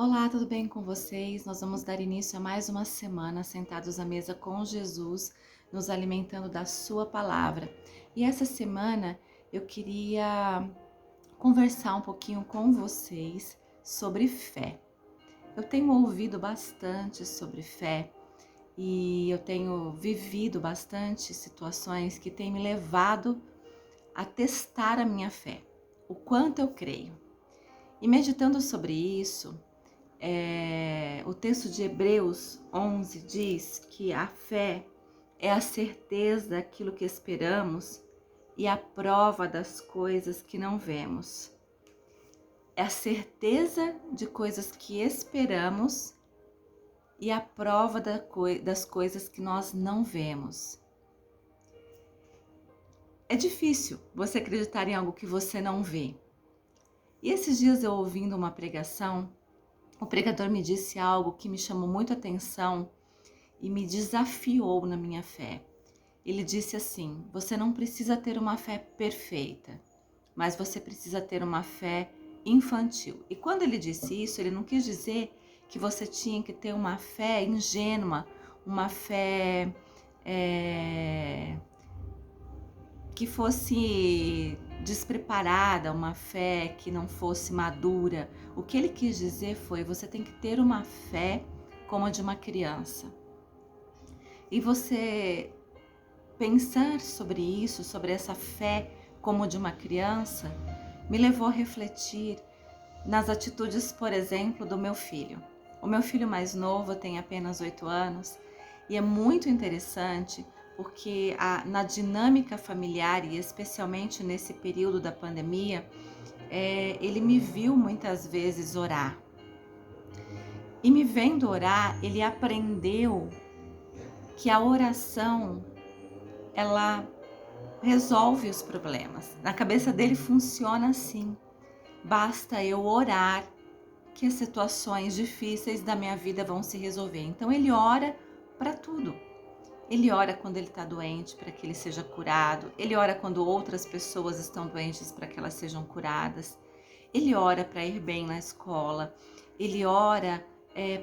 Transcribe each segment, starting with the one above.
Olá, tudo bem com vocês? Nós vamos dar início a mais uma semana sentados à mesa com Jesus, nos alimentando da Sua palavra. E essa semana eu queria conversar um pouquinho com vocês sobre fé. Eu tenho ouvido bastante sobre fé e eu tenho vivido bastante situações que têm me levado a testar a minha fé, o quanto eu creio. E meditando sobre isso, o texto de Hebreus 11 diz que a fé é a certeza daquilo que esperamos e a prova das coisas que não vemos. É a certeza de coisas que esperamos e a prova das coisas que nós não vemos. É difícil você acreditar em algo que você não vê. E esses dias eu ouvindo uma pregação, o pregador me disse algo que me chamou muito a atenção e me desafiou na minha fé. Ele disse assim: você não precisa ter uma fé perfeita, mas você precisa ter uma fé infantil. E quando ele disse isso, ele não quis dizer que você tinha que ter uma fé ingênua, uma fé que fosse despreparada, uma fé que não fosse madura. O que ele quis dizer foi: você tem que ter uma fé como a de uma criança. E você pensar sobre isso, sobre essa fé como de uma criança, me levou a refletir nas atitudes, por exemplo, do meu filho. O meu filho mais novo tem apenas 8 anos e é muito interessante porque na dinâmica familiar e especialmente nesse período da pandemia, ele me viu muitas vezes orar. E me vendo orar, ele aprendeu que a oração, ela resolve os problemas. Na cabeça dele funciona assim: basta eu orar que as situações difíceis da minha vida vão se resolver. Então ele ora para tudo. Ele ora quando ele está doente para que ele seja curado. Ele ora quando outras pessoas estão doentes para que elas sejam curadas. Ele ora para ir bem na escola. Ele ora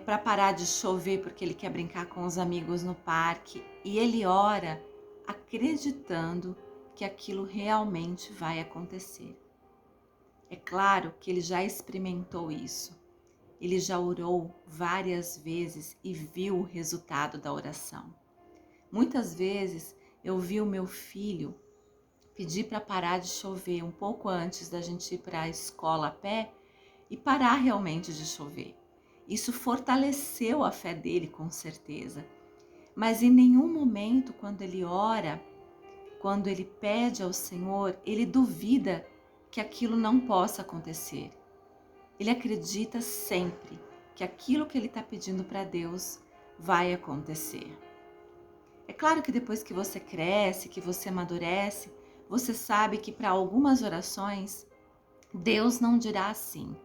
para parar de chover porque ele quer brincar com os amigos no parque. E ele ora acreditando que aquilo realmente vai acontecer. É claro que ele já experimentou isso. Ele já orou várias vezes e viu o resultado da oração. Muitas vezes eu vi o meu filho pedir para parar de chover um pouco antes da gente ir para a escola a pé e parar realmente de chover. Isso fortaleceu a fé dele, com certeza. Mas em nenhum momento, quando ele ora, quando ele pede ao Senhor, ele duvida que aquilo não possa acontecer. Ele acredita sempre que aquilo que ele está pedindo para Deus vai acontecer. É claro que depois que você cresce, que você amadurece, você sabe que para algumas orações Deus não dirá sim,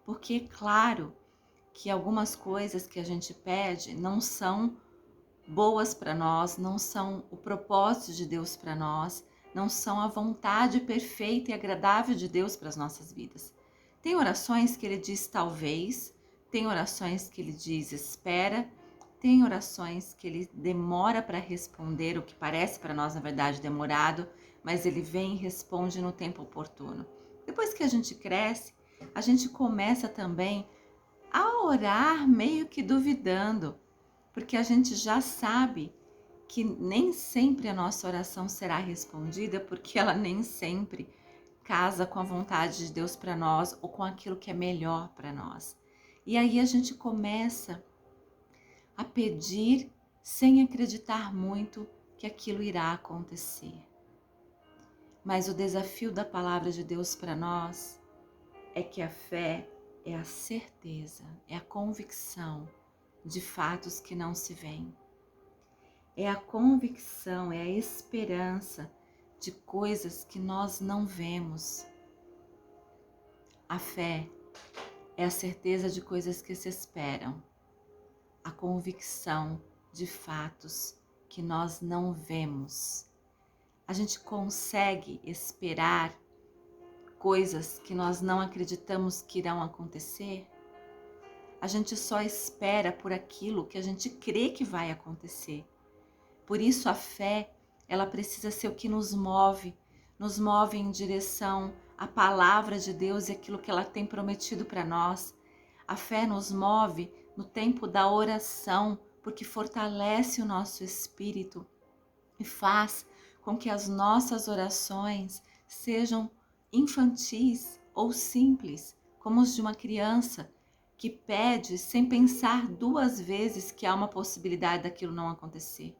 porque é claro que algumas coisas que a gente pede não são boas para nós, não são o propósito de Deus para nós, não são a vontade perfeita e agradável de Deus para as nossas vidas. Tem orações que ele diz talvez, tem orações que ele diz espera, tem orações que ele demora para responder, o que parece para nós na verdade demorado, mas ele vem e responde no tempo oportuno. Depois que a gente cresce, a gente começa também a orar meio que duvidando, porque a gente já sabe que nem sempre a nossa oração será respondida, porque ela nem sempre casa com a vontade de Deus para nós ou com aquilo que é melhor para nós. E aí a gente começa a pedir sem acreditar muito que aquilo irá acontecer. Mas o desafio da palavra de Deus para nós é que a fé é a certeza, é a convicção de fatos que não se veem. É a convicção, é a esperança de coisas que nós não vemos. A fé é a certeza de coisas que se esperam. A convicção de fatos que nós não vemos. A gente consegue esperar coisas que nós não acreditamos que irão acontecer? A gente só espera por aquilo que a gente crê que vai acontecer. Por isso a fé, ela precisa ser o que nos move em direção à palavra de Deus e aquilo que ela tem prometido para nós. A fé nos move no tempo da oração, porque fortalece o nosso espírito e faz com que as nossas orações sejam infantis ou simples, como os de uma criança que pede sem pensar duas vezes que há uma possibilidade daquilo não acontecer.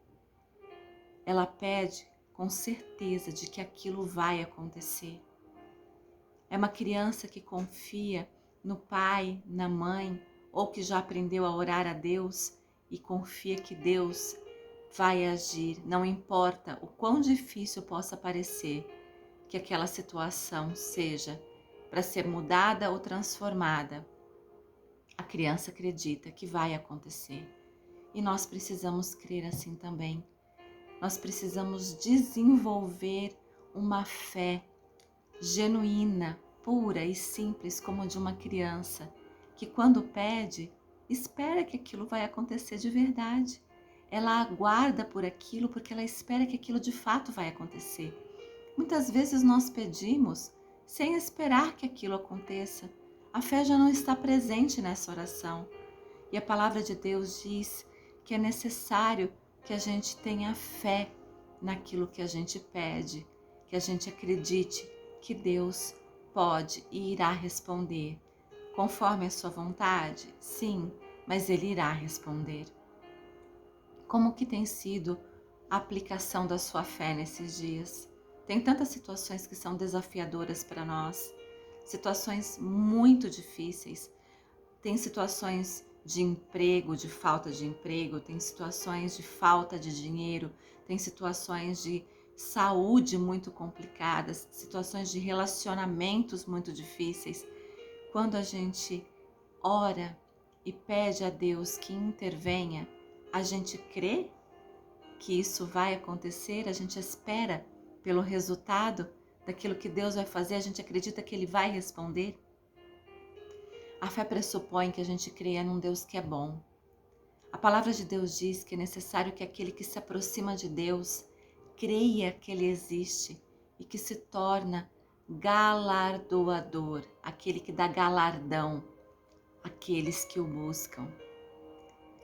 Ela pede com certeza de que aquilo vai acontecer. É uma criança que confia no pai, na mãe, ou que já aprendeu a orar a Deus e confia que Deus vai agir, não importa o quão difícil possa parecer que aquela situação seja para ser mudada ou transformada. A criança acredita que vai acontecer e nós precisamos crer assim também. Nós precisamos desenvolver uma fé genuína, pura e simples como de uma criança, que quando pede, espera que aquilo vai acontecer de verdade. Ela aguarda por aquilo porque ela espera que aquilo de fato vai acontecer. Muitas vezes nós pedimos sem esperar que aquilo aconteça. A fé já não está presente nessa oração. E a palavra de Deus diz que é necessário que a gente tenha fé naquilo que a gente pede, que a gente acredite que Deus pode e irá responder. Conforme a sua vontade? Sim, mas Ele irá responder. Como que tem sido a aplicação da sua fé nesses dias? Tem tantas situações que são desafiadoras para nós, situações muito difíceis. Tem situações de emprego, de falta de emprego, tem situações de falta de dinheiro, tem situações de saúde muito complicadas, situações de relacionamentos muito difíceis. Quando a gente ora e pede a Deus que intervenha, a gente crê que isso vai acontecer, a gente espera pelo resultado daquilo que Deus vai fazer, a gente acredita que Ele vai responder. A fé pressupõe que a gente creia num Deus que é bom. A palavra de Deus diz que é necessário que aquele que se aproxima de Deus creia que Ele existe e que se torna galardoador, aquele que dá galardão àqueles que o buscam.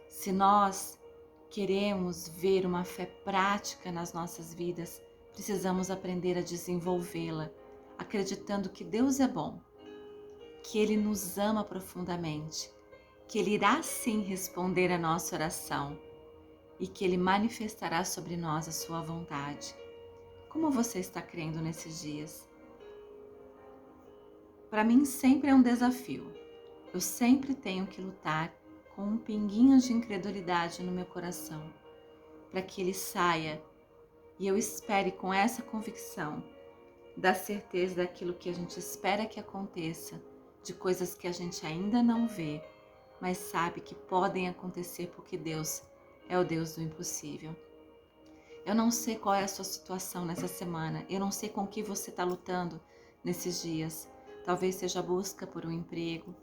Se nós queremos ver uma fé prática nas nossas vidas, precisamos aprender a desenvolvê-la, acreditando que Deus é bom, que Ele nos ama profundamente, que Ele irá sim responder a nossa oração e que Ele manifestará sobre nós a sua vontade. Como você está crendo nesses dias? Para mim sempre é um desafio. Eu sempre tenho que lutar com um pinguinho de incredulidade no meu coração, para que ele saia e eu espere com essa convicção da certeza daquilo que a gente espera que aconteça, de coisas que a gente ainda não vê, mas sabe que podem acontecer porque Deus é o Deus do impossível. Eu não sei qual é a sua situação nessa semana, eu não sei com que você está lutando nesses dias. Talvez seja a busca por um emprego,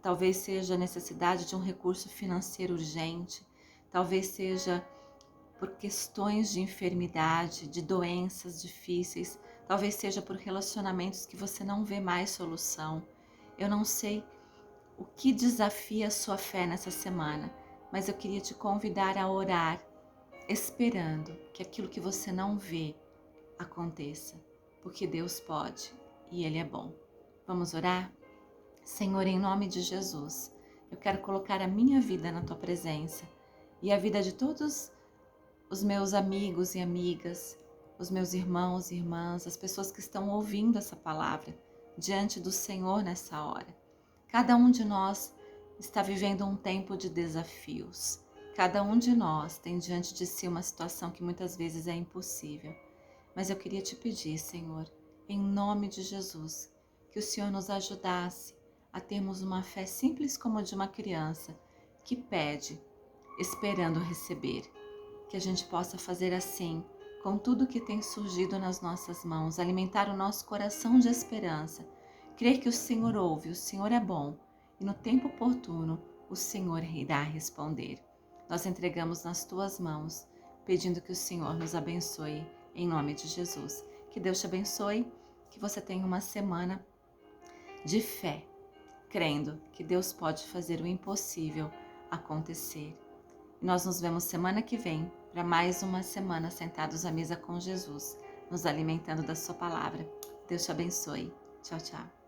talvez seja a necessidade de um recurso financeiro urgente, talvez seja por questões de enfermidade, de doenças difíceis, talvez seja por relacionamentos que você não vê mais solução. Eu não sei o que desafia a sua fé nessa semana, mas eu queria te convidar a orar, esperando que aquilo que você não vê aconteça, porque Deus pode e Ele é bom. Vamos orar? Senhor, em nome de Jesus, eu quero colocar a minha vida na Tua presença e a vida de todos os meus amigos e amigas, os meus irmãos e irmãs, as pessoas que estão ouvindo essa palavra diante do Senhor nessa hora. Cada um de nós está vivendo um tempo de desafios. Cada um de nós tem diante de si uma situação que muitas vezes é impossível. Mas eu queria te pedir, Senhor, em nome de Jesus, que o Senhor nos ajudasse a termos uma fé simples como a de uma criança que pede, esperando receber. Que a gente possa fazer assim, com tudo que tem surgido nas nossas mãos, alimentar o nosso coração de esperança, crer que o Senhor ouve, o Senhor é bom e no tempo oportuno o Senhor irá responder. Nós entregamos nas tuas mãos, pedindo que o Senhor nos abençoe, em nome de Jesus. Que Deus te abençoe, que você tenha uma semana de fé, crendo que Deus pode fazer o impossível acontecer. E nós nos vemos semana que vem para mais uma semana sentados à mesa com Jesus, nos alimentando da sua palavra. Deus te abençoe. Tchau, tchau.